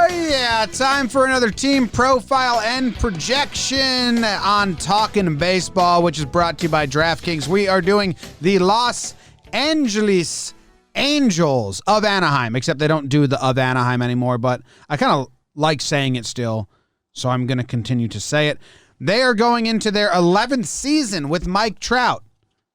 Yeah, time for another team profile and projection on Talkin Baseball, which is brought to you by DraftKings. We are doing the Los Angeles Angels of Anaheim, except they don't do the of Anaheim anymore, but I kind of like saying it still, so I'm going to continue to say it. They are going into their 11th season with Mike Trout.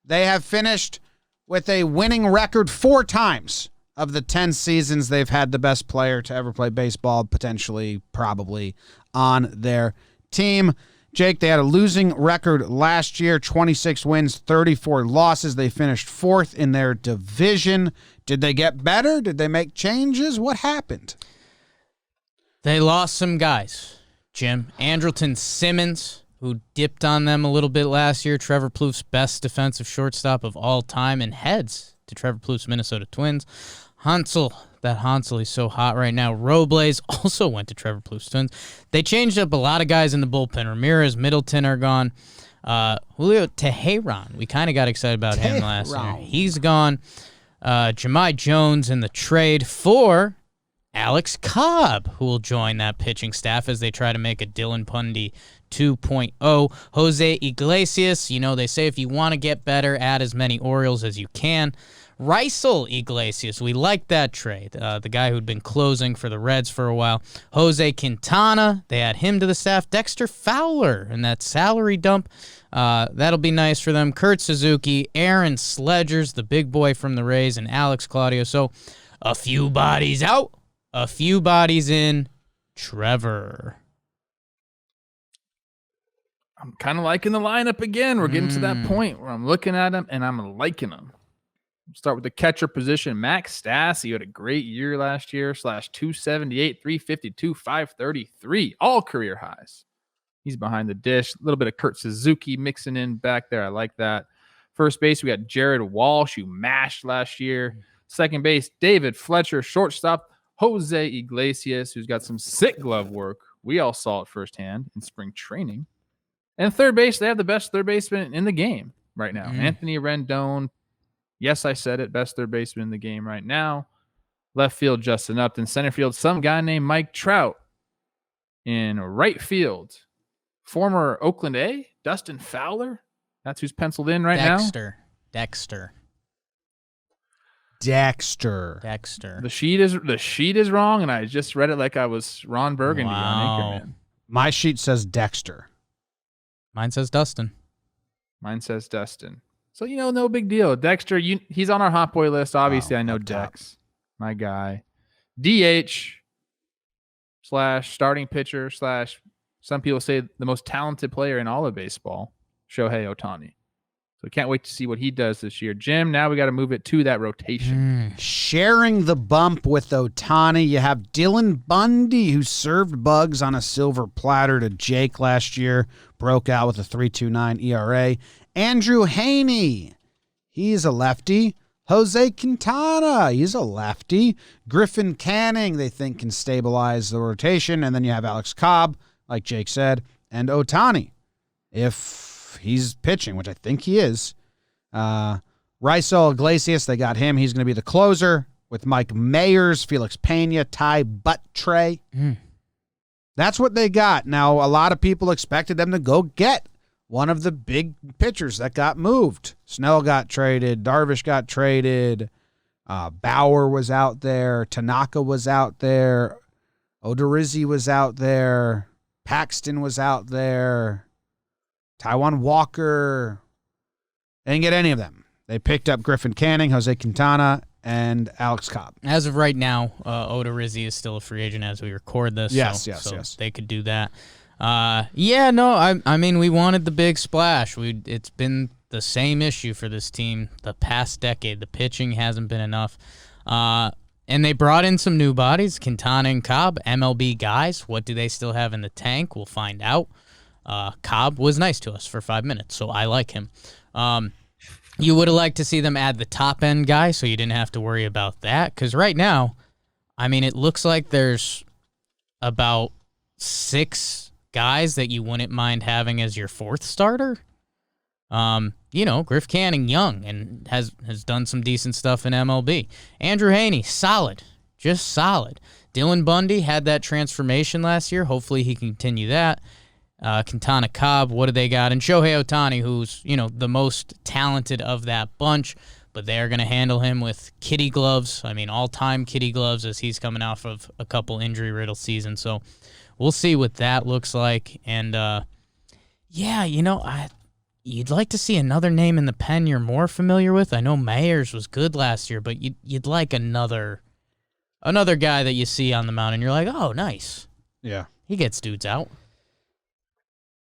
They have finished with a winning record 4 times of the 10 seasons they've had the best player to ever play baseball, potentially, probably, on their team. Jake, they had a losing record last year, 26 wins, 34 losses. They finished 4th in their division. Did they get better? Did they make changes? What happened? They lost some guys, Jim. Andrelton Simmons, who dipped on them a little bit last year. Trevor Plouffe's best defensive shortstop of all time, and heads to Trevor Plouffe's Minnesota Twins. Hansel, he's so hot right now. Robles also went to Trevor Plouffe's Twins. They changed up a lot of guys in the bullpen. Ramirez, Middleton are gone. Julio Teheran, we kind of got excited about him last year. He's gone. Jemai Jones in the trade for Alex Cobb, who will join that pitching staff as they try to make a Dylan Bundy 2.0. Jose Iglesias, they say if you want to get better, add as many Orioles as you can. Raisel Iglesias, we like that trade. The guy who'd been closing for the Reds for a while. Jose Quintana, they add him to the staff. Dexter Fowler in that salary dump. That'll be nice for them. Kurt Suzuki, Aaron Sledgers, the big boy from the Rays, and Alex Claudio. So a few bodies out, a few bodies in. Trevor. I'm kind of liking the lineup again. We're getting to that point where I'm looking at them and I'm liking them. Start with the catcher position. Max Stassi had a great year last year, /278, 352, 533, all career highs. He's behind the dish. A little bit of Kurt Suzuki mixing in back there. I like that. First base, we got Jared Walsh, who mashed last year. Second base, David Fletcher. Shortstop, Jose Iglesias, who's got some sick glove work. We all saw it firsthand in spring training. And third base, they have the best third baseman in the game right now. Anthony Rendon. Yes, I said it. Best third baseman in the game right now. Left field, Justin Upton. Center field, some guy named Mike Trout. In right field, former Oakland A, Dustin Fowler. That's who's penciled in right now. Dexter. The sheet is wrong, and I just read it like I was Ron Burgundy on Anchorman. My sheet says Dexter. Mine says Dustin. So, no big deal. Dexter, he's on our hot boy list. Obviously, I know Dex, my guy. DH / starting pitcher / some people say the most talented player in all of baseball, Shohei Ohtani. So can't wait to see what he does this year. Jim, now we got to move it to that rotation. Sharing the bump with Ohtani, you have Dylan Bundy, who served bugs on a silver platter to Jake last year, broke out with a 3.29 ERA. Andrew Haney, he's a lefty. Jose Quintana, he's a lefty. Griffin Canning, they think, can stabilize the rotation. And then you have Alex Cobb, like Jake said, and Ohtani, if he's pitching, which I think he is. Raisel Iglesias, they got him. He's going to be the closer with Mike Mayers, Felix Pena, Ty Buttrey. That's what they got. Now, a lot of people expected them to go get one of the big pitchers that got moved. Snell got traded. Darvish got traded. Bauer was out there. Tanaka was out there. Odorizzi was out there. Paxton was out there. Taijuan Walker. They didn't get any of them. They picked up Griffin Canning, Jose Quintana, and Alex Cobb. As of right now, Odorizzi is still a free agent as we record this. Yes. So they could do that. I mean, we wanted the big splash. It's been the same issue for this team the past decade. The pitching hasn't been enough. And they brought in some new bodies, Quintana and Cobb, MLB guys. What do they still have in the tank? We'll find out. Cobb was nice to us for 5 minutes, so I like him. You would have liked to see them add the top-end guy so you didn't have to worry about that. Because right now, I mean, it looks like there's about 6 guys that you wouldn't mind having as your 4th starter. Griff Canning, young, and has done some decent stuff in MLB. Andrew Heaney, solid, just solid. Dylan Bundy had that transformation last year. Hopefully he can continue that. Quintana Cobb, what do they got? And Shohei Ohtani, who's, the most talented of that bunch, but they're going to handle him with kitty gloves. I mean, all-time kitty gloves as he's coming off of a couple injury-riddled seasons. So we'll see what that looks like. And, you'd like to see another name in the pen you're more familiar with. I know Mayers was good last year, but you'd like another guy that you see on the mound, and you're like, oh, nice. Yeah. He gets dudes out.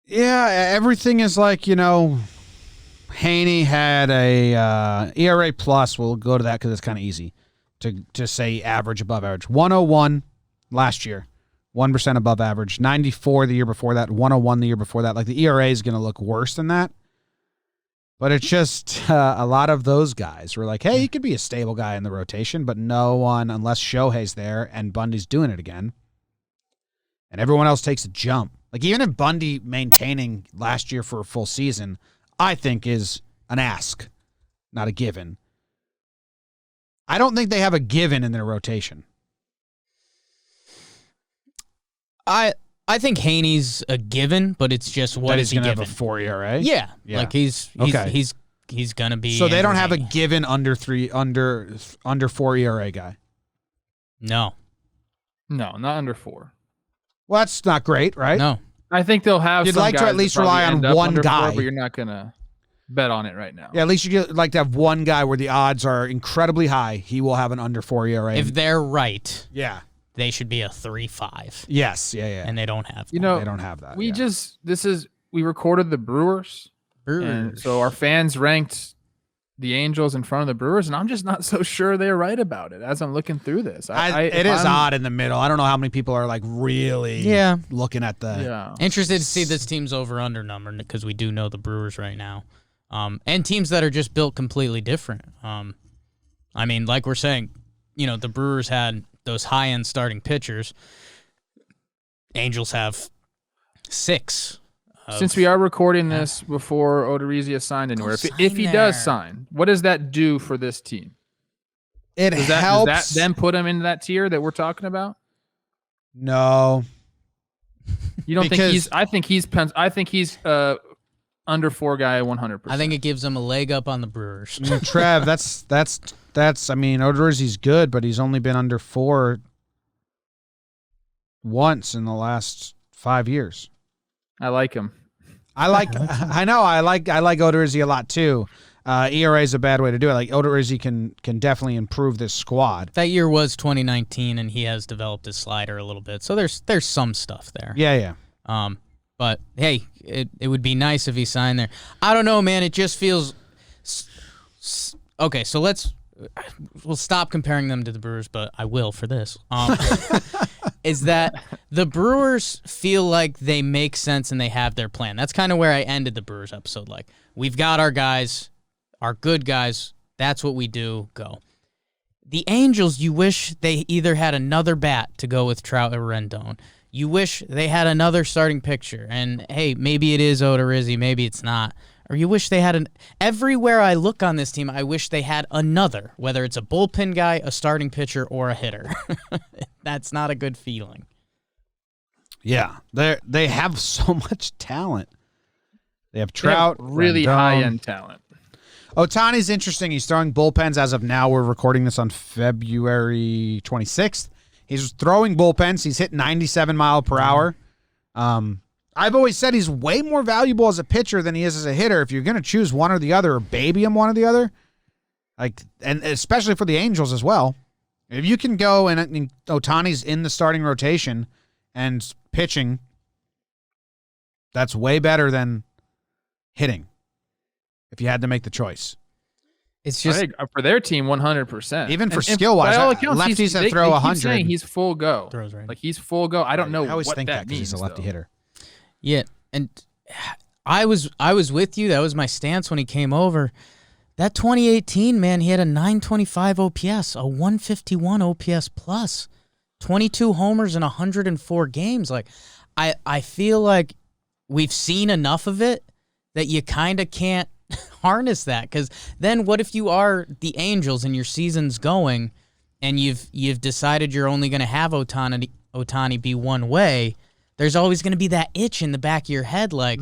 Yeah, everything is like, Haney had a ERA plus. We'll go to that because it's kind of easy to say average, above average. 101 last year, 1% above average. 94 the year before that, 101 the year before that. Like the ERA is going to look worse than that. But it's just a lot of those guys were like, hey, he could be a stable guy in the rotation, but no one, unless Shohei's there and Bundy's doing it again. And everyone else takes a jump. Like, even if Bundy maintaining last year for a full season, I think is an ask, not a given. I don't think they have a given in their rotation. I think Haney's a given, but it's just what is he given? Have a 4 ERA? Yeah. Like he's gonna be. So they don't have a given under 4 ERA guy. No, not under 4. Well, that's not great, right? No. I think they'll have. You'd some like to guys at least that probably rely on end up one under guy, 4, but you're not gonna bet on it right now. Yeah, at least you'd like to have one guy where the odds are incredibly high. He will have an under 4 ERA. If they're right, yeah, they should be a 3.5. Yes, yeah. And they don't have that. They don't have that. We recorded the Brewers. And so our fans ranked the Angels in front of the Brewers, and I'm just not so sure they're right about it as I'm looking through this. It is odd in the middle. I don't know how many people are like really looking at the. Yeah. Interested to see this team's over-under number because we do know the Brewers right now. And teams that are just built completely different. I mean, like we're saying, the Brewers had those high-end starting pitchers. Angels have 6. Since we are recording this before Odorizzi signed anywhere, if he does sign, what does that do for this team? Does that then put him into that tier that we're talking about? No. You don't think he's? I think he's under 4 guy 100%. I think it gives him a leg up on the Brewers. Trev, that's. I mean, Odorizzi's good, but he's only been under 4 once in the last 5 years. I like him. I know. I like Odorizzi a lot too. ERA is a bad way to do it. Like Odorizzi can definitely improve this squad. That year was 2019, and he has developed his slider a little bit. So there's some stuff there. Yeah. But hey, it would be nice if he signed there. I don't know, man. It just feels okay. So we'll stop comparing them to the Brewers, but I will for this. Is that the Brewers feel like they make sense and they have their plan. That's kind of where I ended the Brewers episode. Like, we've got our guys, our good guys. That's what we do. Go. The Angels, you wish they either had another bat to go with Trout or Rendon. You wish they had another starting pitcher. And, hey, maybe it is Odorizzi, maybe it's not. Or you wish they had everywhere I look on this team, I wish they had another, whether it's a bullpen guy, a starting pitcher, or a hitter. That's not a good feeling. Yeah, they have so much talent. They have Trout, really Rendon. high-end talent. Ohtani's interesting. He's throwing bullpens as of now. We're recording this on February 26th. He's throwing bullpens. He's hit 97 mile per hour. I've always said he's way more valuable as a pitcher than he is as a hitter. If you're going to choose one or the other, or baby him one or the other, and especially for the Angels as well. If you can go and Ohtani's in the starting rotation and pitching, that's way better than hitting. If you had to make the choice, it's just for their team 100%. Even for skill wise, lefties that throw 100. He's full go. Throws right. Like he's full go. I don't know. I always what think that because means, he's a lefty hitter. Yeah, and I was with you. That was my stance when he came over. That 2018, man, he had a 925 OPS, a 151 OPS plus, 22 homers in 104 games. Like, I feel like we've seen enough of it that you kind of can't harness that, because then what if you are the Angels and your season's going and you've decided you're only going to have Ohtani be one way? There's always going to be that itch in the back of your head, like,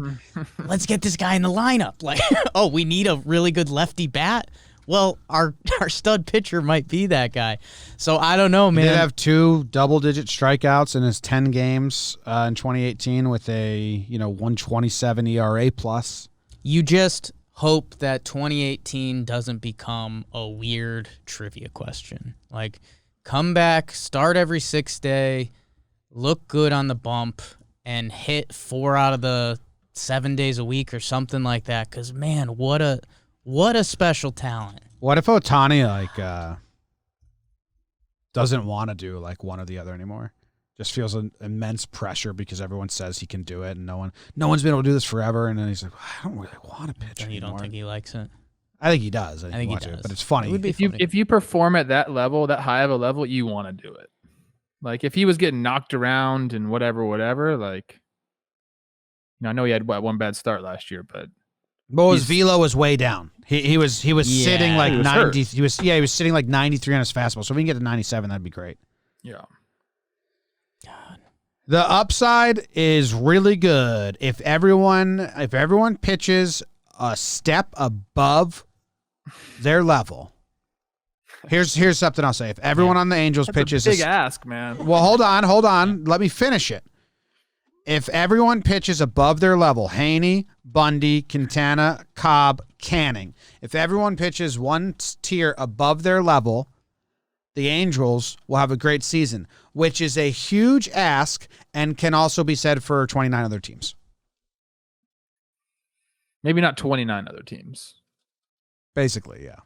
let's get this guy in the lineup. Like, oh, we need a really good lefty bat? Well, our stud pitcher might be that guy. So I don't know, man. He did have 2 double-digit strikeouts in his 10 games in 2018 with a 127 ERA plus. You just hope that 2018 doesn't become a weird trivia question. Like, come back, start every 6th day, look good on the bump, and hit 4 out of the 7 days a week or something like that. Because, man, what a special talent. What if Ohtani doesn't want to do like one or the other anymore? Just feels an immense pressure because everyone says he can do it, and no one's been able to do this forever. And then he's like, I don't really want to pitch anymore. You don't think he likes it? I think he does. I think he does. But it's funny. It would be if you perform at that level, that high of a level, you want to do it. Like if he was getting knocked around and whatever, like, I know he had one bad start last year, but his velo was way down. He was sitting like 90. He was sitting like 93 on his fastball. So if we can get to 97, that'd be great. Yeah. God. The upside is really good if everyone pitches a step above their level. Here's something I'll say. If everyone on the Angels pitches a big ask, man. Well, hold on. Let me finish it. If everyone pitches above their level, Haney, Bundy, Quintana, Cobb, Canning. If everyone pitches one tier above their level, the Angels will have a great season, which is a huge ask and can also be said for 29 other teams. Maybe not 29 other teams. Basically, yeah.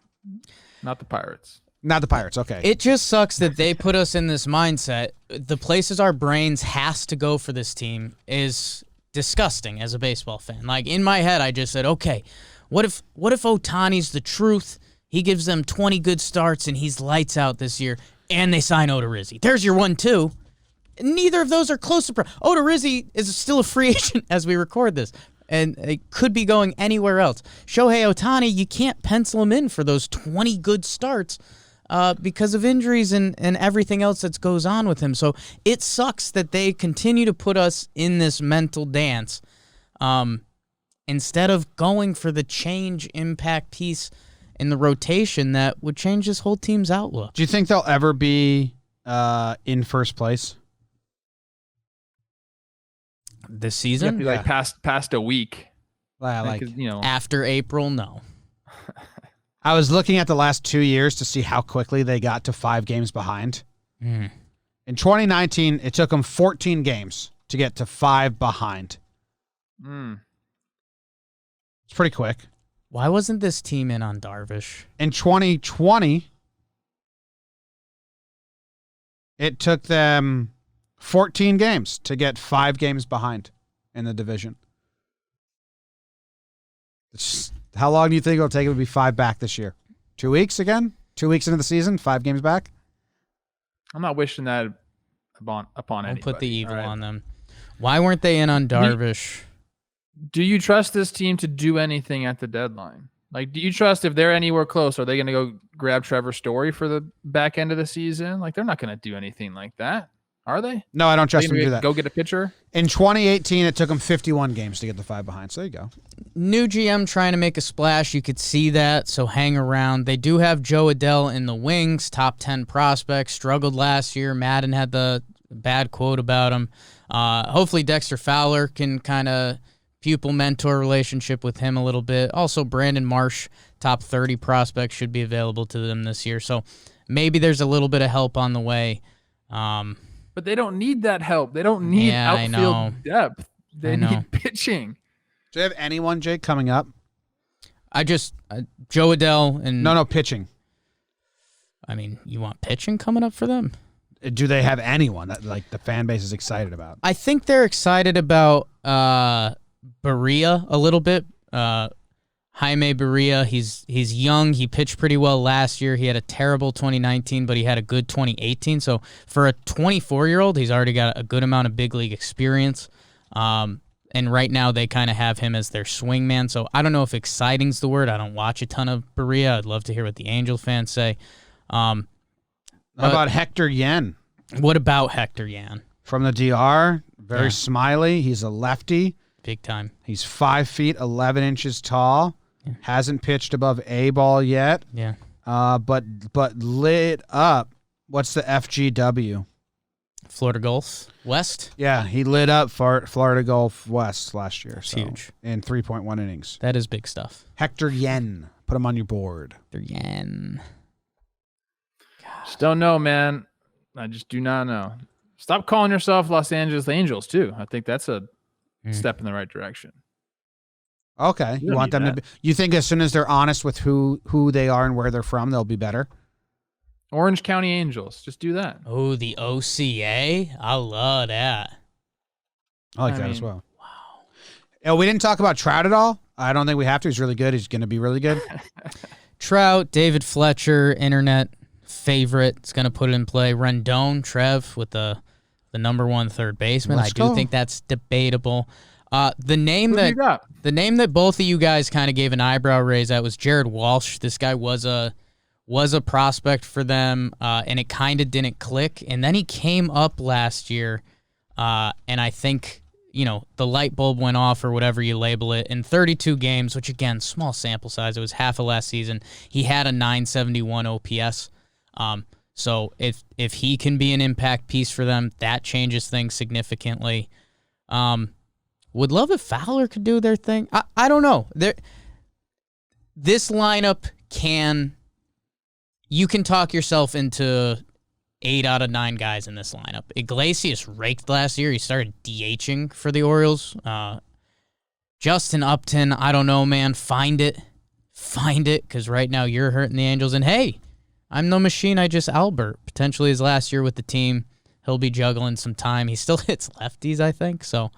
Not the Pirates. Not the Pirates, okay. It just sucks that they put us in this mindset. The places our brains has to go for this team is disgusting as a baseball fan. Like, in my head, I just said, okay, what if Ohtani's the truth? He gives them 20 good starts and he's lights out this year, and they sign Odorizzi. There's your 1-2. Neither of those are close to Odorizzi is still a free agent as we record this, and it could be going anywhere else. Shohei Ohtani, you can't pencil him in for those 20 good starts because of injuries and everything else that goes on with him. So it sucks that they continue to put us in this mental dance instead of going for the change impact piece in the rotation that would change this whole team's outlook. Do you think they'll ever be in first place this season? Like past a week. Like after April, no. I was looking at the last 2 years to see how quickly they got to 5 games behind. In 2019, it took them 14 games to get to 5 behind. It's pretty quick. Why wasn't this team in on Darvish? In 2020, it took them 14 games to get 5 games behind in the division. How long do you think it'll take them to be 5 back this year? 2 weeks again? 2 weeks into the season, 5 games back? I'm not wishing that upon anybody. Don't put the evil on them. Why weren't they in on Darvish? Do you trust this team to do anything at the deadline? Like, do you trust if they're anywhere close, are they going to go grab Trevor Story for the back end of the season? Like, they're not going to do anything like that, are they? No, I don't trust them to do that. Go get a pitcher? In 2018, it took them 51 games to get the 5 behind. So there you go. New GM trying to make a splash. You could see that, so hang around. They do have Joe Adell in the wings, top 10 prospect. Struggled last year. Madden had the bad quote about him. Hopefully Dexter Fowler can kind of pupil-mentor relationship with him a little bit. Also, Brandon Marsh, top 30 prospect, should be available to them this year. So maybe there's a little bit of help on the way. But they don't need that help. They don't need outfield depth. They need pitching. Do you have anyone, Jake, coming up? Joe Adell and... No, pitching. I mean, you want pitching coming up for them? Do they have anyone that like the fan base is excited about? I think they're excited about Barria a little bit. Jaime Barria, he's young. He pitched pretty well last year. He had a terrible 2019, but he had a good 2018. So for a 24-year-old, he's already got a good amount of big league experience. And right now they kind of have him as their swing man. So I don't know if exciting's the word. I don't watch a ton of Berea. I'd love to hear what the Angel fans say. How about Hector Yan? What about Hector Yan? From the DR, very smiley. He's a lefty. Big time. He's 5 feet 11 inches tall. Yeah. Hasn't pitched above A ball yet. Yeah. But lit up. What's the FGW? Florida Gulf West? Yeah, he lit up for Florida Gulf West last year. That's huge. In 3.1 innings. That is big stuff. Hector Yan. Put him on your board. Hector Yan. Just don't know, man. I just do not know. Stop calling yourself Los Angeles Angels, too. I think that's a step in the right direction. Okay. You want them to be, you think as soon as they're honest with who they are and where they're from, they'll be better? Orange County Angels. Just do that. Oh, the OCA? I love that. I like that as well. Wow. We didn't talk about Trout at all. I don't think we have to. He's really good. He's going to be really good. Trout, David Fletcher, internet favorite. It's going to put it in play. Rendon, Trev with the number one third baseman. I do think that's debatable. The name that both of you guys kind of gave an eyebrow raise at was Jared Walsh. This guy was a prospect for them, and it kind of didn't click. And then he came up last year, and I think, the light bulb went off or whatever you label it. In 32 games, which, again, small sample size, it was half of last season, he had a 971 OPS. So if he can be an impact piece for them, that changes things significantly. Would love if Fowler could do their thing. I don't know. This lineup you can talk yourself into 8 out of 9 guys in this lineup. Iglesias raked last year. He started DHing for the Orioles. Justin Upton, I don't know, man. Find it, because right now you're hurting the Angels. And hey, I'm no machine. I just Albert. Potentially his last year with the team. He'll be juggling some time. He still hits lefties, I think. So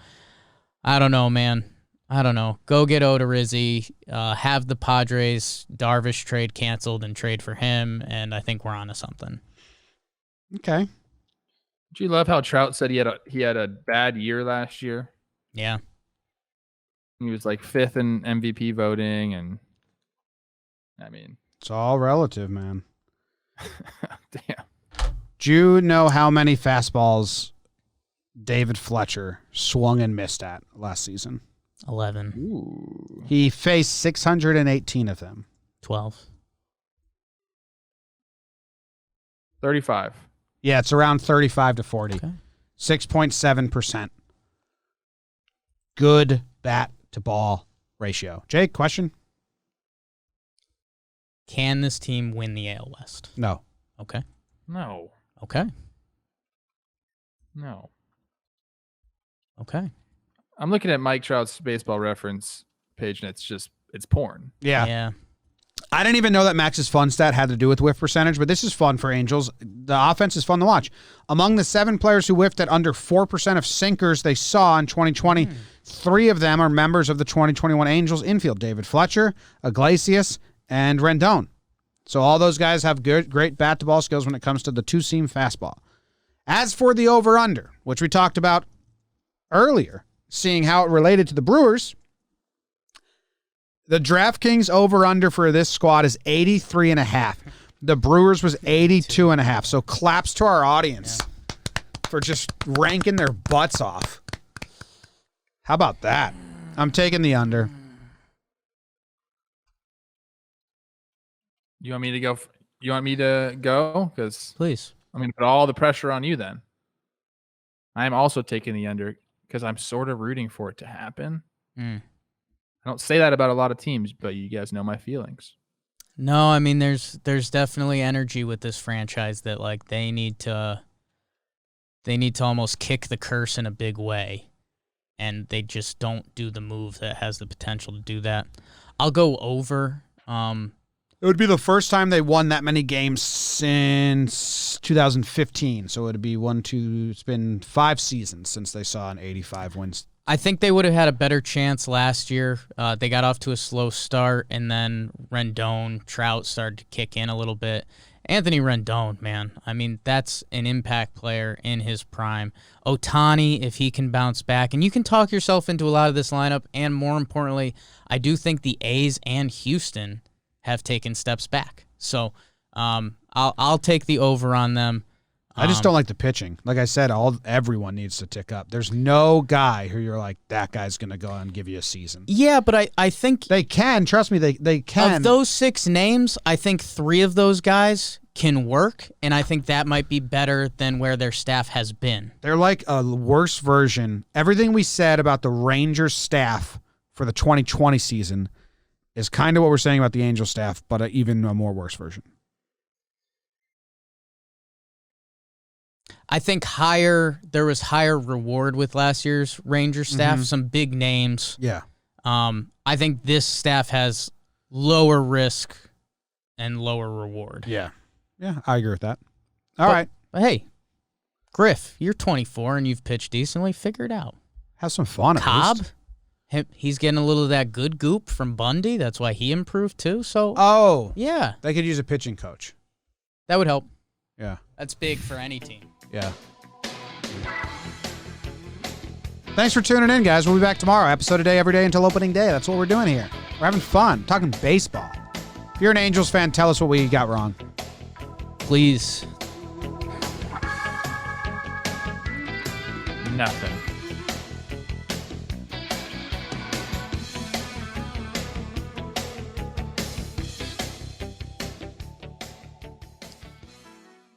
I don't know, man. I don't know. Go get Odorizzi, have the Padres Darvish trade canceled and trade for him, and I think we're on to something. Okay. Do you love how Trout said he had a bad year last year? Yeah. He was like 5th in MVP voting, and I mean, it's all relative, man. Damn. Do you know how many fastballs David Fletcher swung and missed at last season? 11. Ooh. He faced 618 of them. 12. 35. Yeah, it's around 35 to 40. Okay. 6.7%. Good bat to ball ratio. Jake, question? Can this team win the AL West? No. Okay. No. Okay. No. Okay. I'm looking at Mike Trout's baseball reference page, and it's porn. Yeah. I didn't even know that Max's fun stat had to do with whiff percentage, but this is fun for Angels. The offense is fun to watch. Among the 7 players who whiffed at under 4% of sinkers they saw in 2020, 3 of them are members of the 2021 Angels infield: David Fletcher, Iglesias, and Rendon. So all those guys have great bat-to-ball skills when it comes to the two-seam fastball. As for the over-under, which we talked about earlier, seeing how it related to the Brewers, the DraftKings over-under for this squad is 83.5. The Brewers was 82.5. So claps to our audience for just ranking their butts off. How about that? I'm taking the under. You want me to go? You want me to go? Because please. I'm going to put all the pressure on you then. I am also taking the under because I'm sort of rooting for it to happen. I don't say that about a lot of teams, but you guys know my feelings. No, I mean there's definitely energy with this franchise that like they need to almost kick the curse in a big way, and they just don't do the move that has the potential to do that. I'll go over. It would be the first time they won that many games since 2015. So it would be it's been 5 seasons since they saw an 85 wins. I think they would have had a better chance last year. They got off to a slow start, and then Rendon, Trout started to kick in a little bit. Anthony Rendon, man. I mean, that's an impact player in his prime. Ohtani, if he can bounce back. And you can talk yourself into a lot of this lineup. And more importantly, I do think the A's and Houston have taken steps back. So I'll take the over on them. I just don't like the pitching. Like I said, everyone needs to tick up. There's no guy who you're like, that guy's going to go and give you a season. Yeah, but I think they can. Trust me, they can. Of those 6 names, I think 3 of those guys can work, and I think that might be better than where their staff has been. They're like a worse version. Everything we said about the Rangers staff for the 2020 season is kind of what we're saying about the Angel staff, but even a more worse version. I think there was higher reward with last year's Rangers staff, some big names. Yeah. I think this staff has lower risk and lower reward. Yeah. Yeah, I agree with that. All right. But hey, Griff, you're 24 and you've pitched decently. Figure it out. Have some fun. Cobb, he's getting a little of that good goop from Bundy. That's why he improved too. So, yeah. They could use a pitching coach. That would help. Yeah. That's big for any team. Yeah. Thanks for tuning in, guys. We'll be back tomorrow. Episode a day, every day until opening day. That's what we're doing here. We're having fun, talking baseball. If you're an Angels fan, tell us what we got wrong. Please. Nothing.